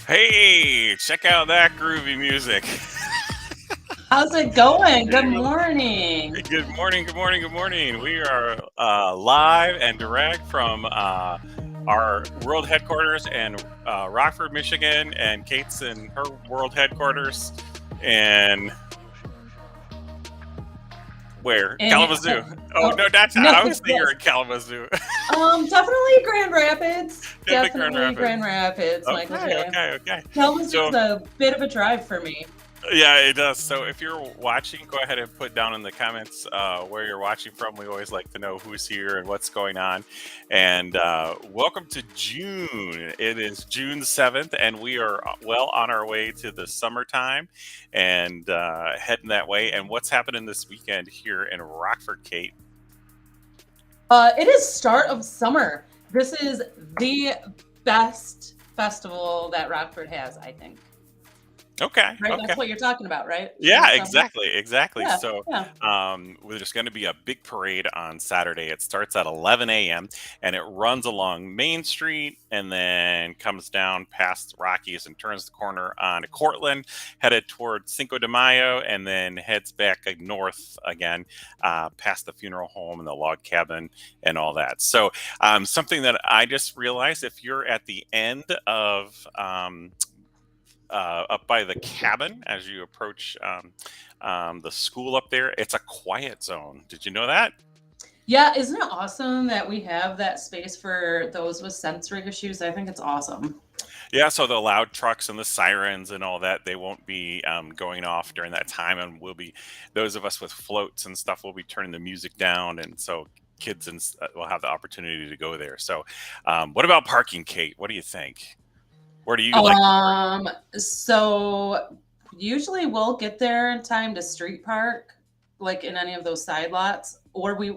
Hey, check out that groovy music. How's it going? Good Hey, morning. good morning, good morning, good morning. We are live and direct from our world headquarters in Rockford, Michigan, and Kate's in her world headquarters in where? And Kalamazoo. Oh, oh no, that's no, I was thinking you're yes. in Kalamazoo. Definitely Grand Rapids. Definitely Grand Definitely Rapids. Grand Rapids, Michael Okay, J. okay, okay. Kalamazoo's So a bit of a drive for me. yeah, it does. So if you're watching, go ahead and put down in the comments where you're watching from. We always like to know who's here and what's going on. And welcome to June. It is June 7th, and we are well on our way to the summertime and heading that way. And what's happening this weekend here in Rockford, Kate? It is start of summer. This is the best festival that Rockford has, I think. Okay, Right? okay. That's what you're talking about, right? In the Yeah, summer? exactly. Yeah, So, yeah. there's going to be a big parade on Saturday. It starts at 11 a.m. and it runs along Main Street and then comes down past Rockies and turns the corner onto Cortland, headed toward Cinco de Mayo, and then heads back north again, past the funeral home and the log cabin and all that. So, something that I just realized, if you're at the end of up by the cabin as you approach the school up there. It's a quiet zone. Did you know that? Yeah, isn't it awesome that we have that space for those with sensory issues? I think it's awesome. Yeah, so the loud trucks and the sirens and all that, they won't be going off during that time. And we'll be, those of us with floats and stuff, will be turning the music down. And so kids will have the opportunity to go there. So, what about parking, Kate? What do you think? Where do you like to park? So usually we'll get there in time to street park, like in any of those side lots, or we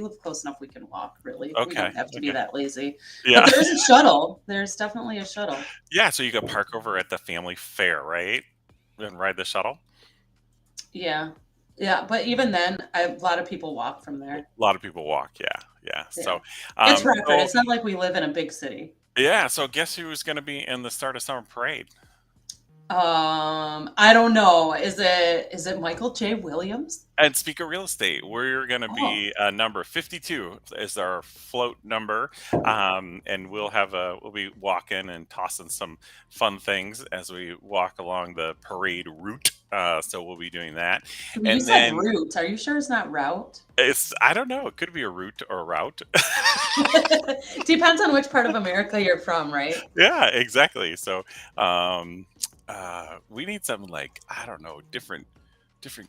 live close enough we can walk, really. We Okay. don't have to be Okay. that lazy. But Yeah. there is a shuttle. There's definitely a shuttle. Yeah. So you could park over at the family fair, right? And ride the shuttle. Yeah. Yeah. But even then, a lot of people walk from A there. lot of people walk, yeah, yeah. Yeah. So, It's Rockford. so It's not like we live in a big city. yeah. So, guess who's going to be in the start of summer parade? I don't know. Is it Michael J. Williams? And speak of real estate, we're going to Oh, be number 52 is our float number, and we'll be walking and tossing some fun things as we walk along the parade route. So we'll be doing that, you and said then route. Are you sure it's not route? it's I don't know. It could be a route or a route. Depends on which part of America you're from, right? Yeah, exactly. So, we need something like I don't know, different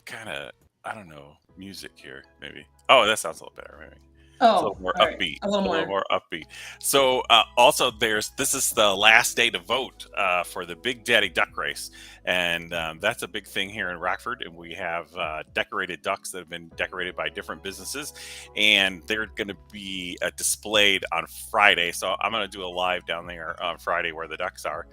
kind of I don't know music here. Maybe. Oh, that sounds a little better. Maybe it's a Oh, little more all right. upbeat. A little A little more. more upbeat. So, also, this is the last day to vote for the Big Daddy Duck Race, and that's a big thing here in Rockford. And we have decorated ducks that have been decorated by different businesses, and they're going to be displayed on Friday. So I'm going to do a live down there on Friday where the ducks are.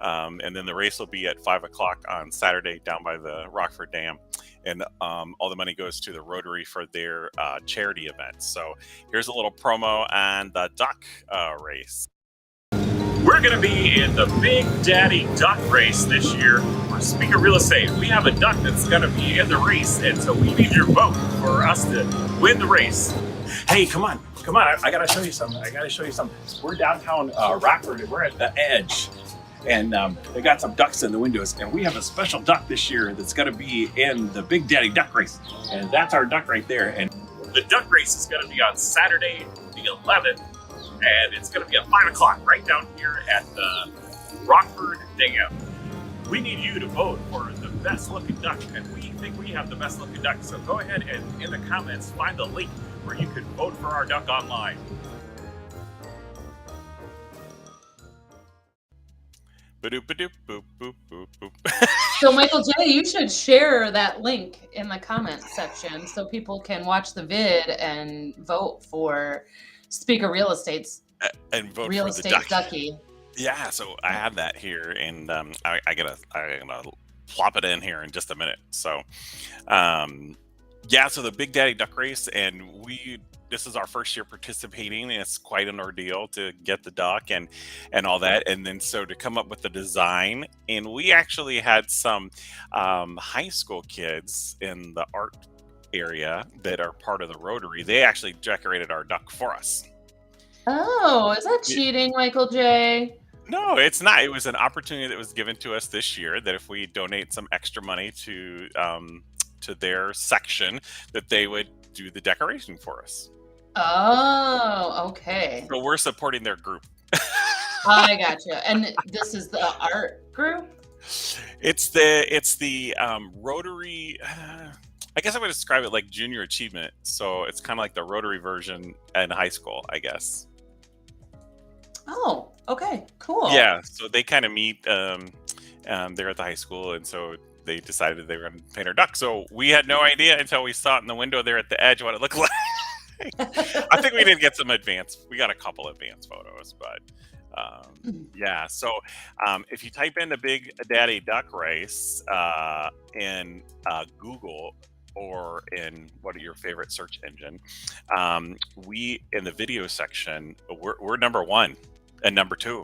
And then the race will be at 5 o'clock on Saturday down by the Rockford Dam. And all the money goes to the Rotary for their charity events. So here's a little promo on the duck race. We're going to be in the Big Daddy Duck Race this year for Speaker Real Estate. We have a duck that's going to be in the race, and so we need your vote for us to win the race. Hey, come on. I got to show you something. We're downtown Rockford, and we're at the edge. And they got some ducks in the windows, and we have a special duck this year that's going to be in the Big Daddy Duck Race, and that's our duck right there. And the duck race is going to be on Saturday, the 11th, and it's going to be at 5 o'clock right down here at the Rockford Dam. We need you to vote for the best looking duck, and we think we have the best looking duck. So go ahead and in the comments find the link where you can vote for our duck online. Ba-doop, ba-doop, boop, boop, boop, boop. So, Michael J., you should share that link in the comments section so people can watch the vid and vote for Speaker Real Estate's And vote Real for the Estate duck. Ducky. Yeah, so I have that here, and I gotta plop it in here in just a minute. So, Yeah, so the Big Daddy Duck Race, and this is our first year participating, and it's quite an ordeal to get the duck and all that, and then so to come up with the design, and we actually had some high school kids in the art area that are part of the Rotary. They actually decorated our duck for us. Oh, is that cheating, Michael J? No, it's not. It was an opportunity that was given to us this year that if we donate some extra money to their section, that they would do the decoration for us. Oh, okay. So we're supporting their group. I gotcha. And this is the art group? It's the Rotary. I guess I would describe it like junior achievement. So it's kind of like the Rotary version in high school, I guess. Oh, okay, cool. Yeah. So they kind of meet there at the high school, and so they decided they were going to paint our duck. So we had no idea until we saw it in the window there at the edge what it looked like. I think we did get some advanced. We got a couple advanced photos, but yeah. So if you type in the Big Daddy Duck Race in Google or in what are your favorite search engine, we in the video section we're number one and number two.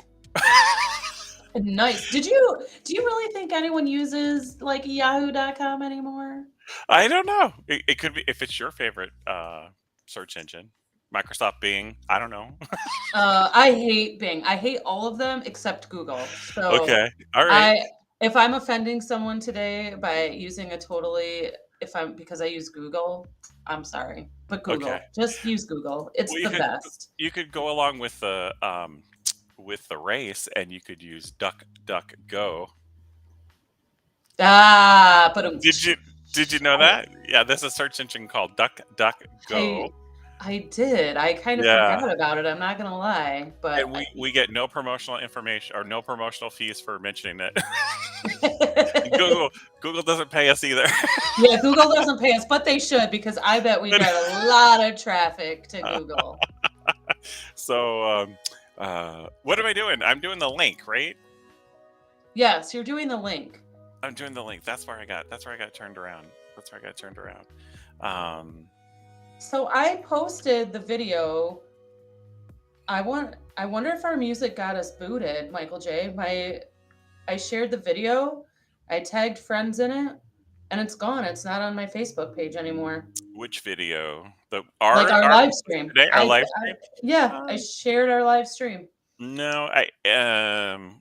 Nice. Do you really think anyone uses like yahoo.com anymore? I don't know. It could be if it's your favorite search engine. Microsoft Bing. I don't know. I hate Bing. I hate all of them except Google. So Okay. All right. if I'm offending someone today by using because I use Google, I'm sorry. But Okay. Google. Just use Google. It's Well, the best. you could go along with the race, and you could use Duck Duck Go. Ah, but Did you know that? Yeah, there's a search engine called Duck Duck Go. I did. I kind of Yeah, forgot about it. I'm not gonna lie, but and we get no promotional information or no promotional fees for mentioning it. Google doesn't pay us either. yeah, Google doesn't pay us, but they should because I bet we got a lot of traffic to Google. So, what am I doing? I'm doing the link, right? Yes, you're doing the link. I'm doing the link. That's where I got turned around. So I posted the video. I wonder if our music got us booted, Michael J. I shared the video. I tagged friends in it, and it's gone. It's not on my Facebook page anymore. Which video? Like our live stream. Today, our live stream. I shared our live stream. No,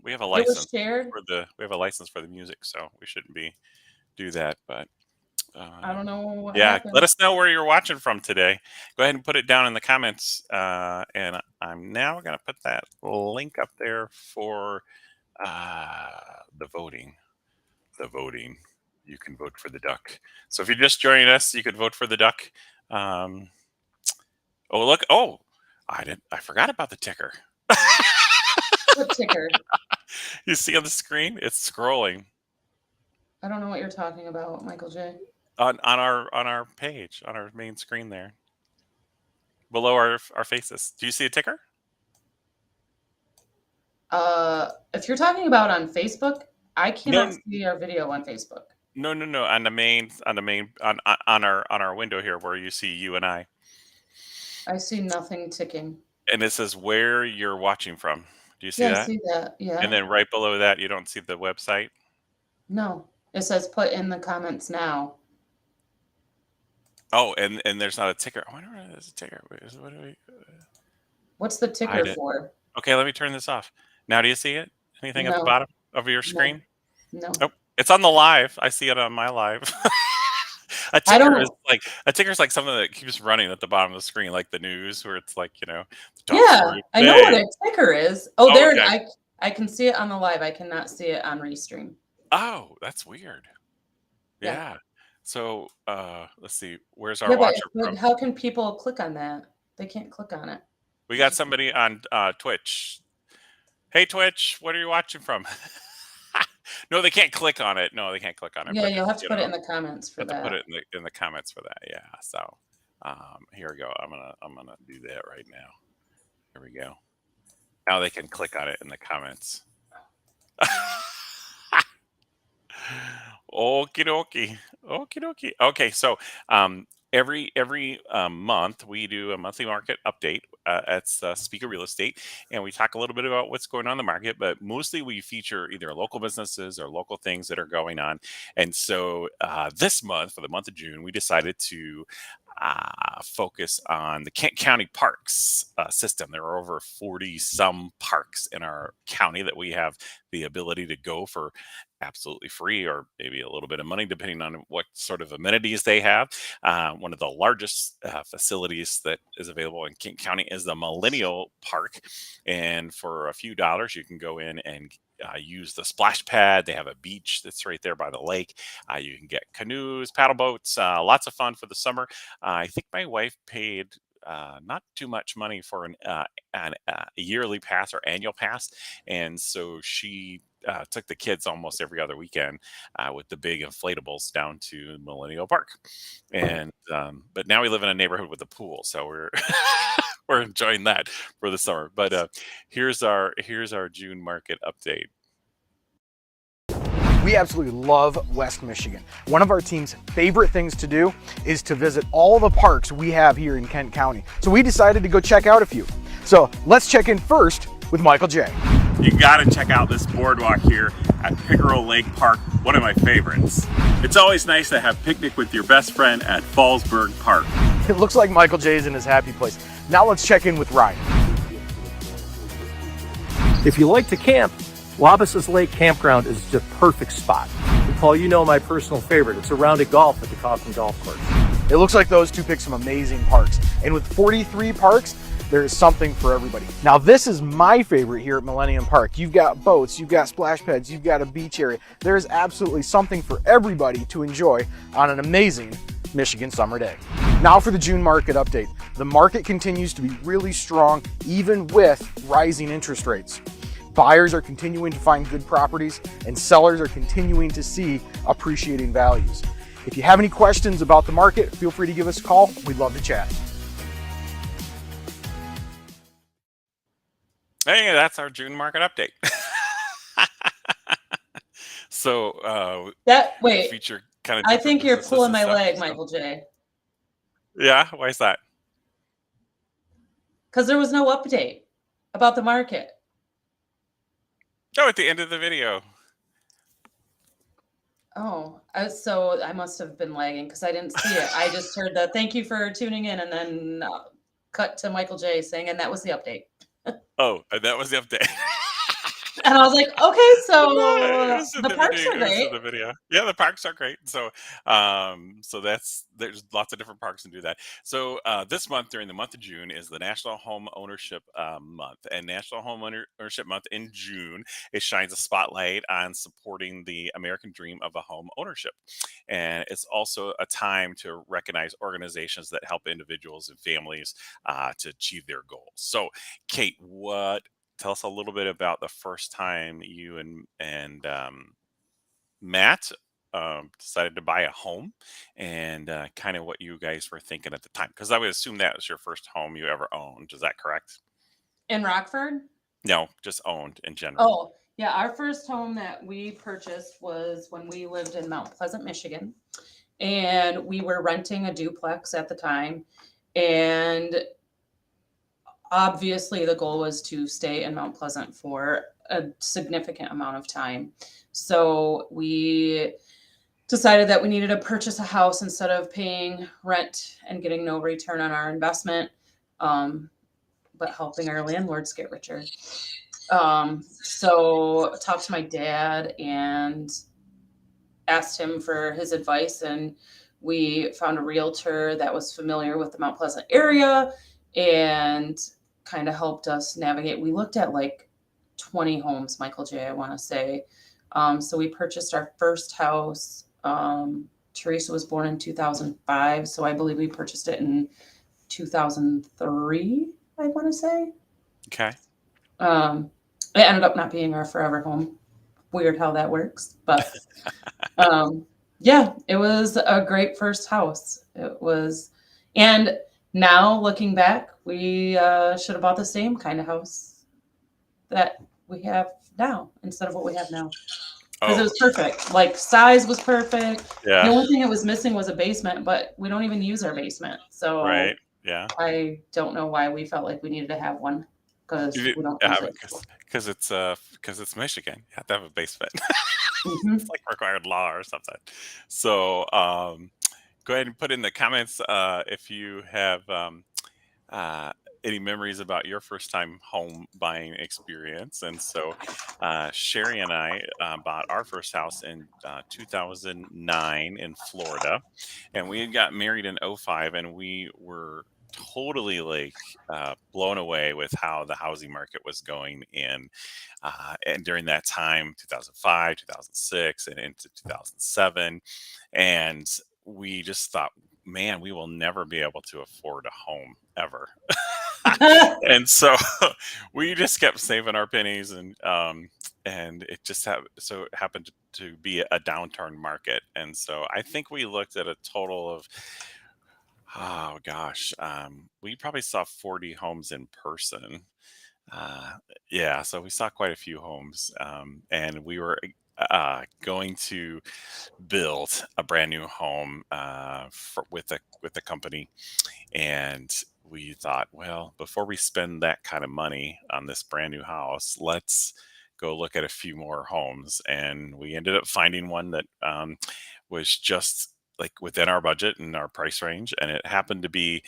we have a It license was shared. we have a license for the music, so we shouldn't do that. But I don't know what yeah, happened. let us know where you're watching from today. Go ahead and put it down in the comments, and I'm now going to put that link up there for the voting. The voting. You can vote for the duck. So if you're just joining us, you could vote for the duck. Oh look! Oh, I forgot about the ticker. What ticker? You see on the screen? It's scrolling I don't know what you're talking about, Michael J. on our page, on our main screen there, below our faces. Do you see a ticker? If you're talking about on Facebook, I cannot No, see our video on Facebook. no. On our window here, where you see you and I, I see nothing ticking. and it says where you're watching from. Do you see Yeah, I that? see that. Yeah. And then right below that, you don't see the website. No, it says put in the comments now. Oh, and there's not a ticker. I wonder where there's a ticker. What's the ticker for? Okay, let me turn this off. Now, do you see it? Anything at the No. bottom of your screen? No. Oh, it's on the live. I see it on my live. A ticker is like something that keeps running at the bottom of the screen, like the news, where it's like the top Yeah, story I know what a ticker is. Oh, Oh, there okay. I can see it on the live. I cannot see it on Restream. Oh, that's weird. Yeah. Yeah. So let's see. Where's Yeah, our watcher but from? how can people click on that? They can't click on it. We got somebody on Twitch. Hey, Twitch, what are you watching from? No, they can't click on it. No, they can't click on it. Yeah, but, you'll have to put it in the comments for that. Put it in the comments for that. Yeah. So here we go. I'm gonna do that right now. Here we go. Now they can click on it in the comments. Okie dokie. Okay, so every month we do a monthly market update. It's Speaker Real Estate, and we talk a little bit about what's going on in the market. But mostly we feature either local businesses or local things that are going on. And so this month, for the month of June, we decided to focus on the Kent County Parks system. There are over 40 some parks in our county that we have the ability to go for absolutely free or maybe a little bit of money, depending on what sort of amenities they have. One of the largest facilities that is available in Kent County is the Millennial Park. And for a few dollars, you can go in and use the splash pad. They have a beach that's right there by the lake. You can get canoes, paddle boats, lots of fun for the summer. I think my wife paid not too much money for a yearly pass or annual pass. And so she took the kids almost every other weekend with the big inflatables down to Millennial Park. And but now we live in a neighborhood with a pool, so we're we're enjoying that for the summer. But here's our June market update. We absolutely love West Michigan. One of our team's favorite things to do is to visit all the parks we have here in Kent County. So we decided to go check out a few. So let's check in first with Michael J. You gotta check out this boardwalk here at Pickerel Lake Park, one of my favorites. It's always nice to have picnic with your best friend at Fallsburg Park. It looks like Michael J's in his happy place. Now let's check in with Ryan. If you like to camp, Wabas's Lake Campground is the perfect spot. And Paul, you know my personal favorite. It's a round of golf at the Kaufman Golf Course. It looks like those two picked some amazing parks. And with 43 parks, there is something for everybody. Now this is my favorite here at Millennium Park. You've got boats, you've got splash pads, you've got a beach area. There is absolutely something for everybody to enjoy on an amazing Michigan summer day. Now for the June market update. The market continues to be really strong even with rising interest rates. Buyers are continuing to find good properties and sellers are continuing to see appreciating values. If you have any questions about the market, feel free to give us a call. We'd love to chat. Hey, that's our June market update. So Wait, feature kind of. I think you're pulling my leg, Michael J. Yeah, why is that? Because there was no update about the market. Oh, at the end of the video. Oh, so I must have been lagging because I didn't see it. I just heard the thank you for tuning in and then cut to Michael J saying, and that was the update. Oh, and that was the update. And I was like, okay, so It was in the parks video. are It was in great. the video. Yeah, the parks are great. So, so there's lots of different parks to do that. So this month, during the month of June, is the National Home Ownership Month, and National Home Ownership Month in June, it shines a spotlight on supporting the American dream of a home ownership, and it's also a time to recognize organizations that help individuals and families to achieve their goals. So, Kate, tell us a little bit about the first time you and Matt decided to buy a home, and kind of what you guys were thinking at the time. Because I would assume that was your first home you ever owned. Is that correct? In Rockford? No, just owned in general. Oh, yeah. Our first home that we purchased was when we lived in Mount Pleasant, Michigan. And we were renting a duplex at the time. And obviously, the goal was to stay in Mount Pleasant for a significant amount of time. So we decided that we needed to purchase a house instead of paying rent and getting no return on our investment, but helping our landlords get richer. So I talked to my dad and asked him for his advice, and we found a realtor that was familiar with the Mount Pleasant area and kind of helped us navigate. We looked at like 20 homes, Michael J, I want to say. So we purchased our first house. Teresa was born in 2005, so I believe we purchased it in 2003, I want to say. Okay. It ended up not being our forever home. Weird how that works, but yeah, it was a great first house. It was, and now looking back, we should have bought the same kind of house that we have now instead of what we have now. because it Oh, was perfect. Like size was perfect. The yeah, only thing it was missing was a basement, but we don't even use our basement. So right. Yeah. I don't know why we felt like we needed to have one You because did we don't use have it. it because it's Michigan. You have to have a basement. It's Hmm. like required law or something. So go ahead and put in the comments if you have uh, any memories about your first time home buying experience. And so Sherry and I bought our first house in 2009 in Florida, and we had got married in '05, and we were totally like blown away with how the housing market was going in and during that time 2005, 2006, and into 2007. And we just thought, man, we will never be able to afford a home ever. And so we just kept saving our pennies, and it just happened to be a downturn market. And so I think we looked at a total of, oh gosh, we probably saw 40 homes in person. uh, yeah, so we saw quite a few homes, and we were going to build a brand new home with the company. And we thought, well, before we spend that kind of money on this brand new house, let's go look at a few more homes. And we ended up finding one that was just like within our budget and our price range. And it happened to be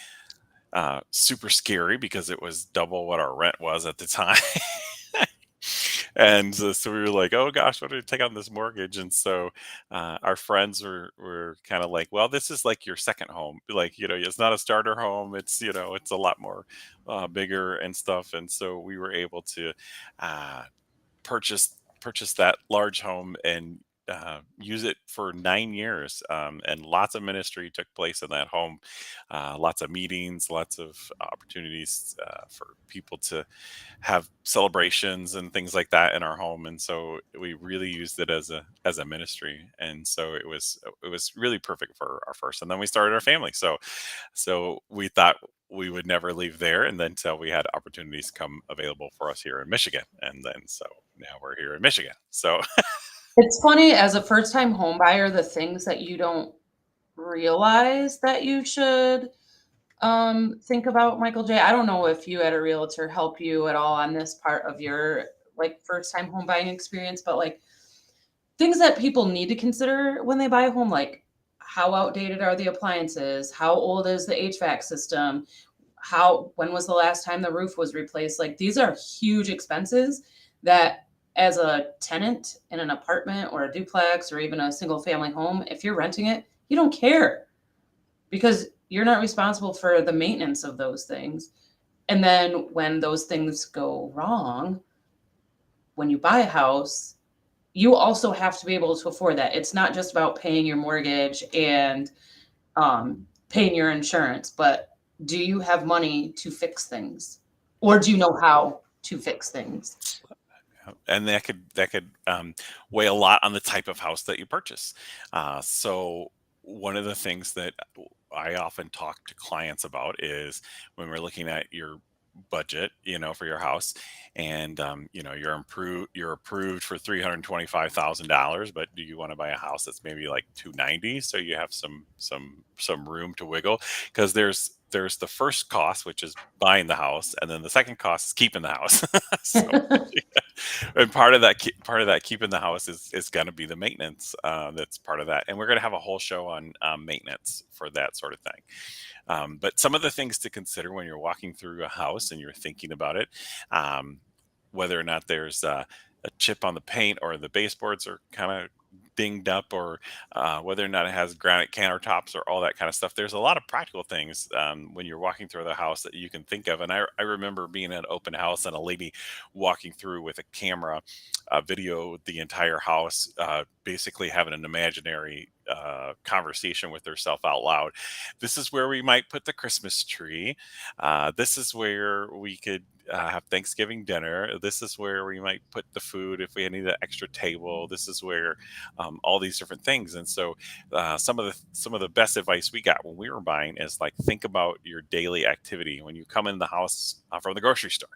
super scary because it was double what our rent was at the time. And so we were like, oh gosh, what do we take on this mortgage? And so our friends were kind of like, well, this is like your second home. Like, it's not a starter home. It's a lot more bigger and stuff. And so we were able to uh, purchase that large home and use it for 9 years. And lots of ministry took place in that home. Lots of meetings, lots of opportunities for people to have celebrations and things like that in our home. And so we really used it as a ministry. And so it was really perfect for our first. And then we started our family. So we thought we would never leave there, and then until we had opportunities come available for us here in Michigan. And then so now we're here in Michigan. So It's funny as a first time home buyer, the things that you don't realize that you should think about, Michael J. I don't know if you had a realtor help you at all on this part of your like first time home buying experience, but like things that people need to consider when they buy a home, like how outdated are the appliances? How old is the HVAC system? When was the last time the roof was replaced? Like these are huge expenses that as a tenant in an apartment or a duplex or even a single family home, if you're renting it, you don't care because you're not responsible for the maintenance of those things. And then when those things go wrong, when you buy a house, you also have to be able to afford that. It's not just about paying your mortgage and paying your insurance, but do you have money to fix things? Or do you know how to fix things? and that could weigh a lot on the type of house that you purchase. So one of the things that I often talk to clients about is when we're looking at your budget, for your house, and you're approved for $325,000, but do you want to buy a house that's maybe like 290, so you have some room to wiggle? Because there's the first cost, which is buying the house, and then the second cost is keeping the house. So and part of that keeping the house is going to be the maintenance. That's part of that, and we're going to have a whole show on maintenance for that sort of thing. But some of the things to consider when you're walking through a house and you're thinking about it, um, whether or not there's a chip on the paint, or the baseboards are kind of dinged up, or whether or not it has granite countertops, or all that kind of stuff. There's a lot of practical things when you're walking through the house that you can think of. And I remember being at an open house and a lady walking through with a camera, video the entire house, basically having an imaginary conversation with herself out loud. This is where we might put the Christmas tree. This is where we could have Thanksgiving dinner. This is where we might put the food if we need an extra table. This is where all these different things. And so some of the best advice we got when we were buying is like, think about your daily activity when you come in the house from the grocery store.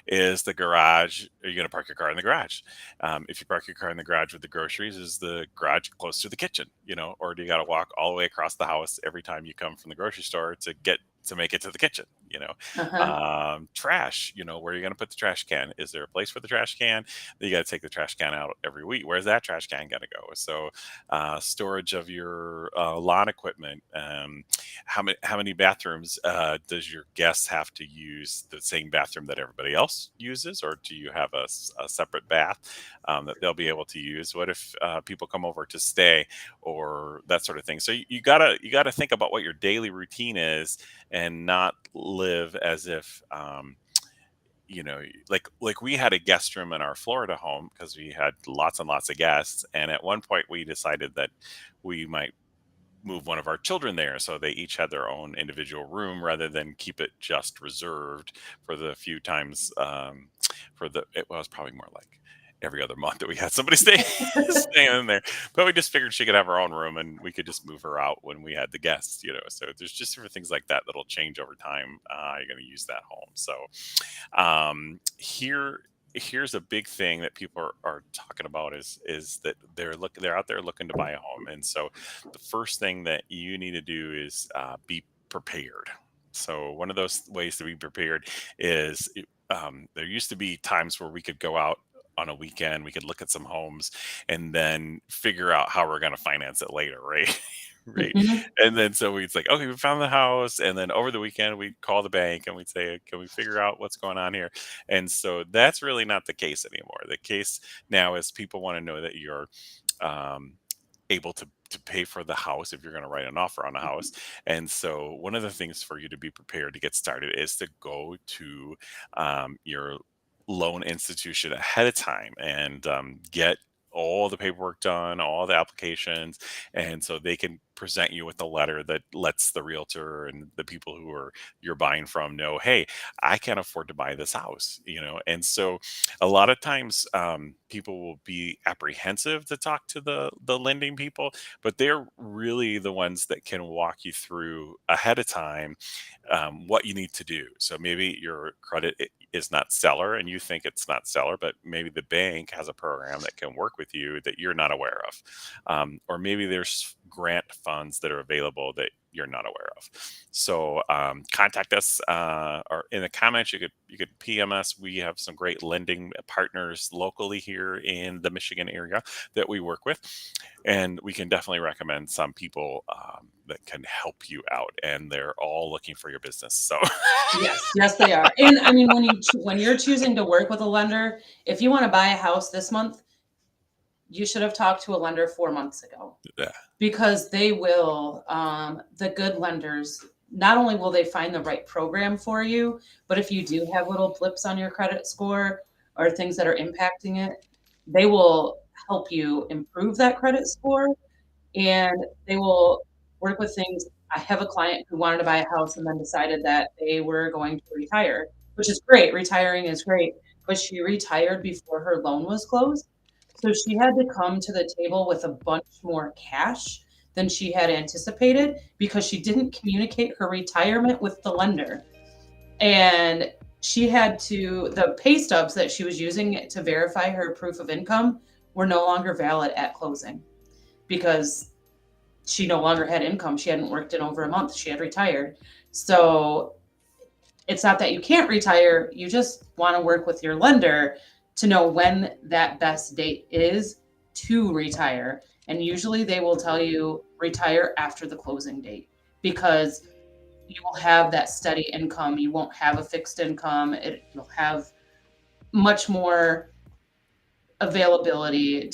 Is the garage, are you going to park your car in the garage? If you park your car in the garage with the groceries, is the garage close to the kitchen, or do you got to walk all the way across the house every time you come from the grocery store to make it to the kitchen? Uh-huh. Trash, where are you going to put the trash can? Is there a place for the trash can? You got to take the trash can out every week. Where's that trash can going to go? So, storage of your lawn equipment. How many bathrooms does your guests have to use the same bathroom that everybody else uses, or do you have a separate bath that they'll be able to use? What if people come over to stay, or that sort of thing? So you gotta think about what your daily routine is, and not live as if like we had a guest room in our Florida home because we had lots and lots of guests, and at one point we decided that we might move one of our children there, so they each had their own individual room rather than keep it just reserved for the few times it was probably more like every other month that we had somebody staying in there. But we just figured she could have her own room and we could just move her out when we had the guests. So there's just different things like that that'll change over time. You're going to use that home. So here's a big thing that people are talking about is that they're out there looking to buy a home. And so the first thing that you need to do is be prepared. So one of those ways to be prepared is there used to be times where we could go out on a weekend, we could look at some homes and then figure out how we're going to finance it later, right? Right. Mhm. And then so we'd like, okay, we found the house. And then over the weekend, we'd call the bank and we'd say, can we figure out what's going on here? And so that's really not the case anymore. The case now is people want to know that you're um, able to pay for the house if you're going to write an offer on a house. And so one of the things for you to be prepared to get started is to go to your loan institution ahead of time and get all the paperwork done, all the applications, and so they can present you with a letter that lets the realtor and the people who are you're buying from know, hey, I can't afford to buy this house. And so a lot of times people will be apprehensive to talk to the lending people, but they're really the ones that can walk you through ahead of time what you need to do. So maybe your credit is not stellar and you think it's not stellar, but maybe the bank has a program that can work with you that you're not aware of. Or maybe there's grant funds that are available that you're not aware of. So contact us or in the comments, you could PM us. We have some great lending partners locally here in the Michigan area that we work with. And we can definitely recommend some people that can help you out. And they're all looking for your business. So Yes, they are. And I mean, when you're choosing to work with a lender, if you want to buy a house this month, you should have talked to a lender 4 months ago, yeah. because they will, the good lenders, not only will they find the right program for you, but if you do have little blips on your credit score or things that are impacting it, they will help you improve that credit score, and they will work with things. I have a client who wanted to buy a house and then decided that they were going to retire, which is great. Retiring is great, but she retired before her loan was closed. So she had to come to the table with a bunch more cash than she had anticipated because she didn't communicate her retirement with the lender. And she had the pay stubs that she was using to verify her proof of income were no longer valid at closing because she no longer had income. She hadn't worked in over a month. She had retired. So it's not that you can't retire. You just want to work with your lender to know when that best date is to retire. And usually they will tell you retire after the closing date because you will have that steady income. You won't have a fixed income. You'll have much more availability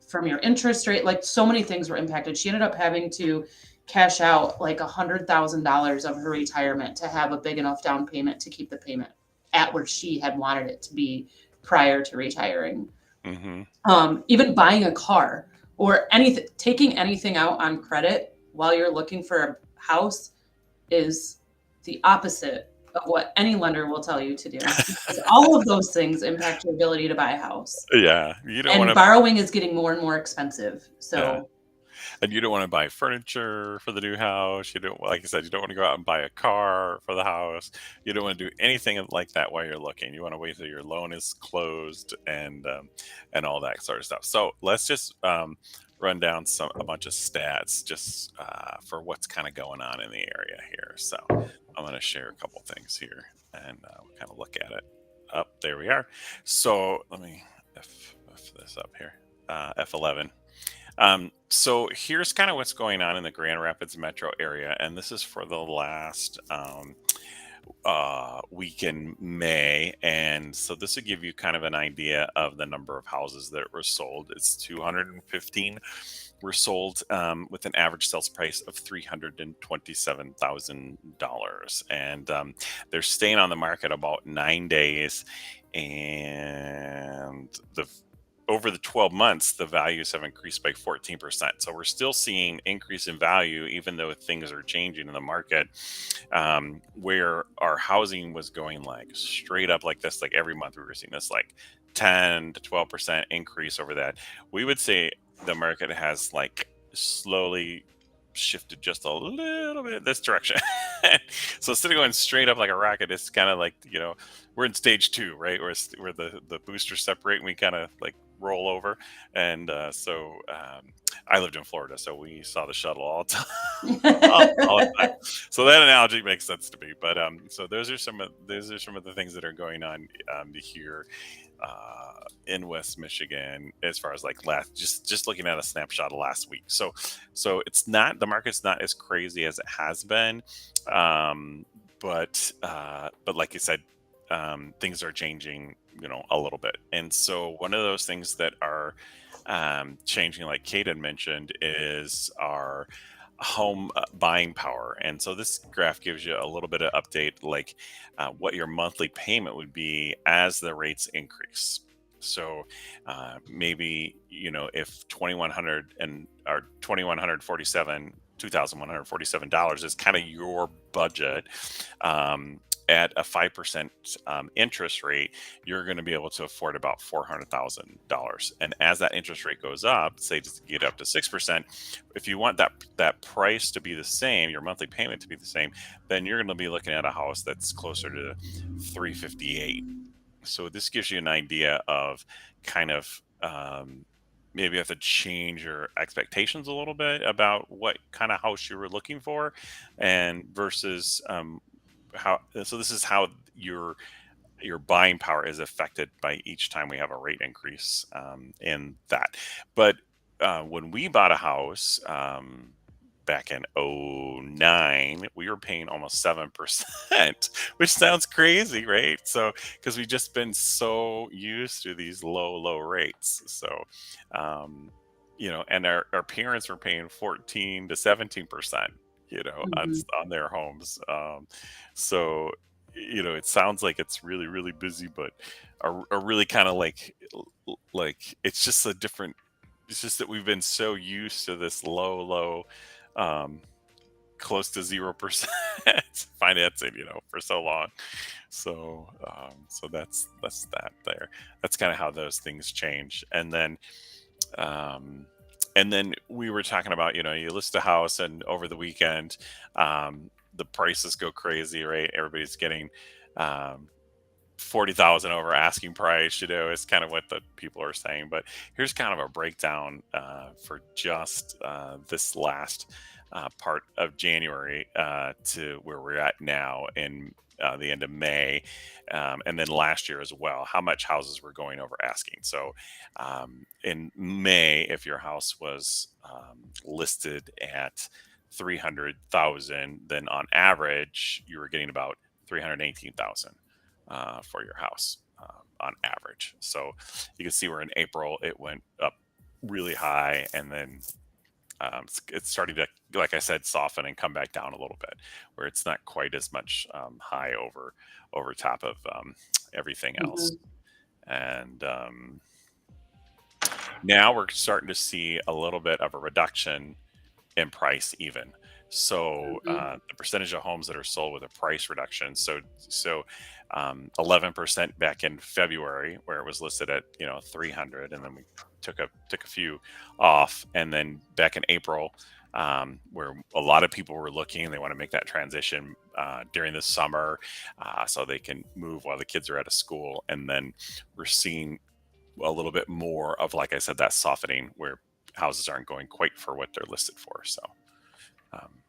from your interest rate. Like, so many things were impacted. She ended up having to cash out like $100,000 of her retirement to have a big enough down payment to keep the payment at where she had wanted it to be prior to retiring. Hmm. Even buying a car or anything, taking anything out on credit while you're looking for a house is the opposite of what any lender will tell you to do. Because all of those things impact your ability to buy a house. Yeah. You don't want And to. borrowing is getting more and more expensive. Yeah. So And you don't want to buy furniture for the new house. You don't, like I said, you don't want to go out and buy a car for the house. You don't want to do anything like that while you're looking. You want to wait till your loan is closed and all that sort of stuff. So let's just run down a bunch of stats just for what's kind of going on in the area here. So I'm going to share a couple things here and we'll kind of look at it. Up there we are. So let me F this up here. F11. So here's kind of what's going on in the Grand Rapids metro area, and this is for the last week in May. And so this will give you kind of an idea of the number of houses that were sold. It's 215 were sold with an average sales price of $327,000. And they're staying on the market about 9 days. And over the 12 months, the values have increased by 14%. So we're still seeing increase in value, even though things are changing in the market, where our housing was going like straight up like this, like every month we were seeing this like 10 to 12% increase over that. We would say the market has like slowly shifted just a little bit this direction. So instead of going straight up like a rocket, it's kind of like, we're in stage 2, right? Where the boosters separate and we kind of like roll over. And so I lived in Florida, so we saw the shuttle all the time. all the time. So that analogy makes sense to me. But so those are some of the things that are going on here in West Michigan, as far as like just looking at a snapshot of last week. So it's not, the market's not as crazy as it has been, but like you said, things are changing, a little bit. And so one of those things that are changing, like Kate had mentioned, is our home buying power. And so this graph gives you a little bit of update, like what your monthly payment would be as the rates increase. So maybe, if $2,147 is kind of your budget, at a 5% interest rate, you're going to be able to afford about $400,000. And as that interest rate goes up, say to get up to 6%, if you want that price to be the same, your monthly payment to be the same, then you're going to be looking at a house that's closer to $358. So this gives you an idea of kind of maybe you have to change your expectations a little bit about what kind of house you were looking for, and versus so this is how your buying power is affected by each time we have a rate increase in that. But when we bought a house back in 2009, we were paying almost 7%, which sounds crazy, right? So because we've just been so used to these low rates. So and our parents were paying 14 to 17%, on their homes. So, it sounds like it's really, really busy, but are really kind of like it's just a different, it's just that we've been so used to this low, close to 0% financing, for so long. So, so that's that there. That's kind of how those things change. And then we were talking about, you list a house and over the weekend, the prices go crazy, right? Everybody's getting 40,000 over asking price, is kind of what the people are saying. But here's kind of a breakdown for just this last part of January to where we're at now in the end of May, and then last year as well, how much houses were going over asking. So in May, if your house was listed at 300,000, then on average you were getting about 318,000 for your house on average. So you can see where in April it went up really high, and then it's starting to, like I said, soften and come back down a little bit, where it's not quite as much high over top of everything else. And now we're starting to see a little bit of a reduction in price even. So Mhm. the percentage of homes that are sold with a price reduction. So 11% back in February, where it was listed at 300, and then we took a few off, and then back in April, where a lot of people were looking, they want to make that transition during the summer, so they can move while the kids are out of school, and then we're seeing a little bit more of, like I said, that softening where houses aren't going quite for what they're listed for. So. Um,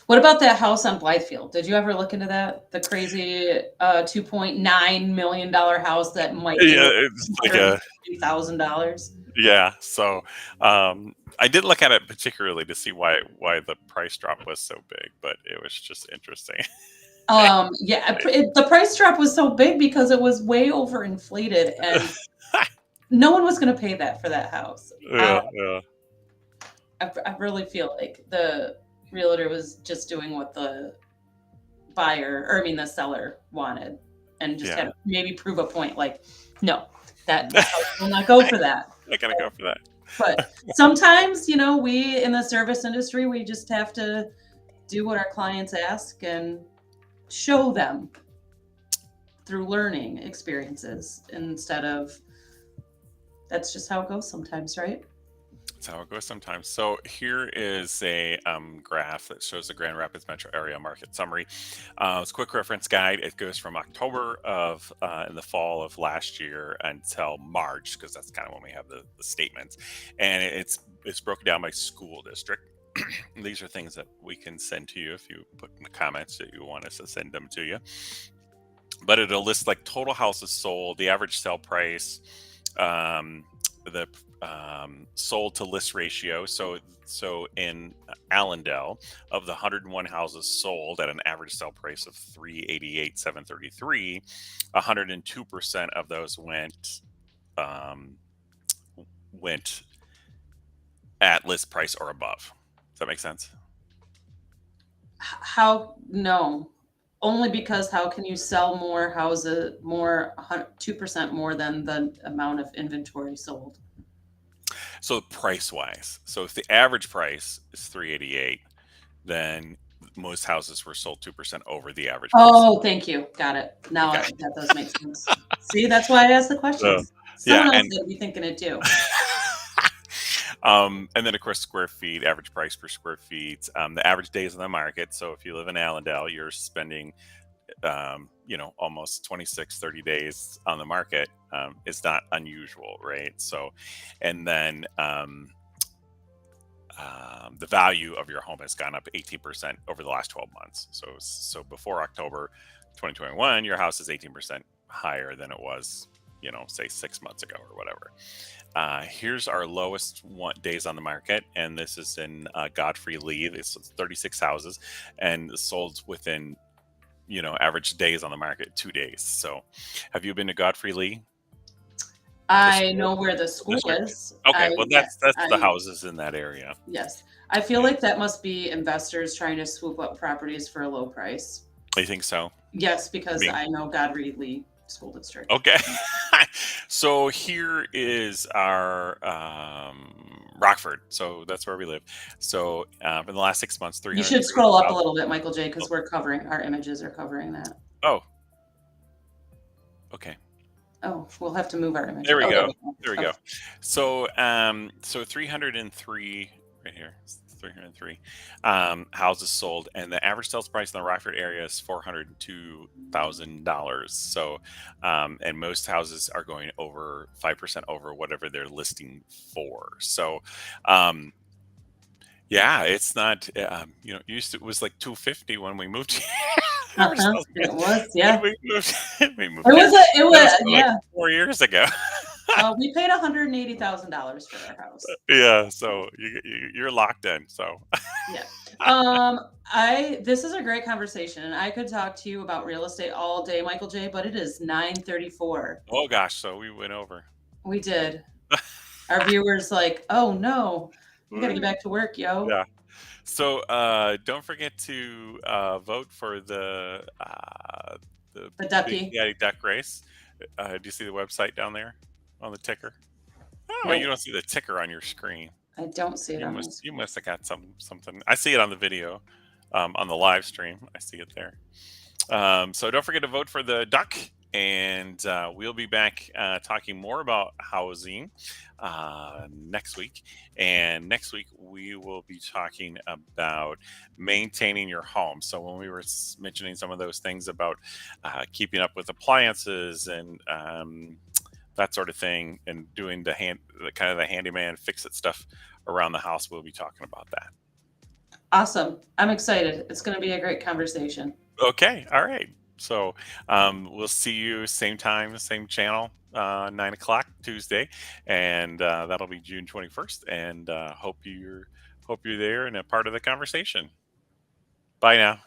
What about that house on Blythefield? Did you ever look into that? The crazy $2.9 million house that might be yeah, worth it's like a $250,000. yeah. So I didn't look at it particularly to see why the price drop was so big, but it was just interesting. Yeah, the price drop was so big because it was way overinflated, and no one was going to pay that for that house. Yeah, yeah, I really feel like the realtor was just doing what the the seller wanted, and just had yeah. to maybe prove a point. Like, no, that house will not go for that. I gotta go for that. But sometimes, we in the service industry, we just have to do what our clients ask and show them through learning experiences instead of that's just how it goes sometimes, right? That's how it goes sometimes. So here is a graph that shows the Grand Rapids metro area market summary. It's a quick reference guide. It goes from October of in the fall of last year until March, because that's kind of when we have the statements, and it's broken down by school district. These are things that we can send to you if you put in the comments that you want us to send them to you. But it'll list like total houses sold, the average sale price, the sold to list ratio. So in Allendale, of the 101 houses sold at an average sale price of 388,733, 102% of those went at list price or above. Does that make sense? How no. Only because how can you sell more houses 2% more than the amount of inventory sold? So price wise, so if the average price is 388, then most houses were sold 2% over the average price. Oh, thank you. Got it. Now Okay. that does make sense. See, that's why I asked the So, questions. yeah, Someone else and would be thinking it too. and then of course square feet, average price per square feet, the average days on the market. So if you live in Allendale, you're spending almost 26-30 days on the market. It's not unusual, right? So, and then the value of your home has gone up 18% over the last 12 months. So before October 2021, your house is 18% higher than it was, say 6 months ago or whatever. Here's our lowest days on the market, and this is in Godfrey Lee. It's 36 houses, and sold within average days on the market 2 days. So, have you been to Godfrey Lee? I know where the school District? is. Okay, well Yes, that's the houses in that area. yes. I feel Yeah. like that must be investors trying to swoop up properties for a low price. I think so. Yes, because Me. I know Godfrey Lee School District. Okay. So here is our Rockford. So that's where we live. So in the last 6 months, 300. You should scroll up a little bit, Michael J, because our images are covering that. Oh. Okay. Oh, we'll have to move our images. There we Oh, go. There we Okay. go. So 303 right here. 303 houses sold, and the average sales price in the Rockford area is $402,000. So, and most houses are going over 5% over whatever they're listing for. So, yeah, it's not. It was like 250 when we moved here. It was, yeah. When we moved It was, like yeah. 4 years ago. We paid $180,000 for our house. Yeah, so you're locked in. So Yeah. This is a great conversation, and I could talk to you about real estate all day, Michael J, but it is 9:34. oh gosh, so we went over. We did. Our viewers like, oh no, we gotta get back to work, yo. Yeah. So don't forget to vote for the ducky. Big Daddy Duck Race. Do you see the website down there on the ticker? Oh, Yeah. you don't see the ticker on your screen. I don't see it on You must have got something. I see it on the video. on the live stream. I see it there. So don't forget to vote for the duck. And we'll be back talking more about housing next week. And next week, we will be talking about maintaining your home. So, when we were mentioning some of those things about keeping up with appliances and that sort of thing, and doing the kind of the handyman fix-it stuff around the house, we'll be talking about that. Awesome. I'm excited. It's going to be a great conversation. Okay. All right. So we'll see you same time, same channel, 9 o'clock Tuesday, and that'll be June 21st. And hope you're there and a part of the conversation. Bye now.